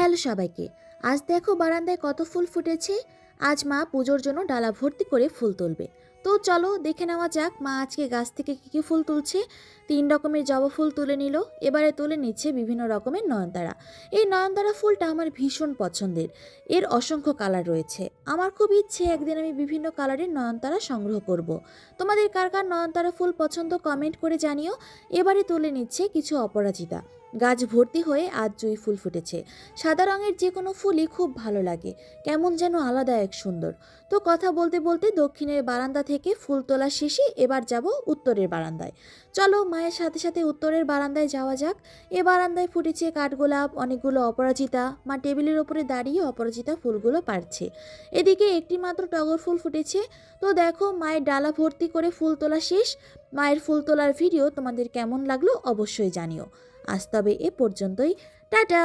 Hello সবাইকে। আজ দেখো বারান্দায় কত ফুল ফুটেছে। আজ মা পুজোর জন্য ডালা ভর্তি করে ফুল তুলবে। তো চলো দেখে নেওয়া যাক মা আজকে গাছ থেকে কি কি ফুল তুলছে। 3 রকমের জবা ফুল তুলে নিল। এবারে তুলে নিচ্ছে বিভিন্ন রকমের নয়নতারা। এই নয়নতারা ফুলটা আমার ভীষণ পছন্দের। এর অসংখ্য কালার রয়েছে। আমার খুব ইচ্ছে একদিন আমি বিভিন্ন কালারের নয়নতারা সংগ্রহ করব। তোমাদের কার কার নয়নতারা ফুল পছন্দ কমেন্ট করে জানিও। এবারে তুলে নিচ্ছে কিছু অপরাজিতা। গাছ ভর্তি হয়ে আজ জুঁই ফুল ফুটেছে। সাদা রঙের যে কোনো ফুলই খুব ভালো লাগে, কেমন যেন আলাদা এক সুন্দর। তো কথা বলতে বলতে দক্ষিণের বারান্দা থেকে ফুল তোলা শেষে এবার যাব উত্তরের বারান্দায়। চলো মায়ের সাথে সাথে উত্তরের বারান্দায় যাওয়া যাক। এ বারান্দায় ফুটেছে কাঠগোলাপ, অনেকগুলো অপরাজিতা। মা টেবিলের ওপরে দাঁড়িয়ে অপরাজিতা ফুলগুলো পারছে। এদিকে একটি মাত্র টগর ফুল ফুটেছে। তো দেখো মায়ের ডালা ভর্তি করে ফুল তোলা শেষ। মায়ের ফুল তোলার ভিডিও তোমাদের কেমন লাগলো অবশ্যই জানিও। আজ তবে এ পর্যন্তই। টাটা।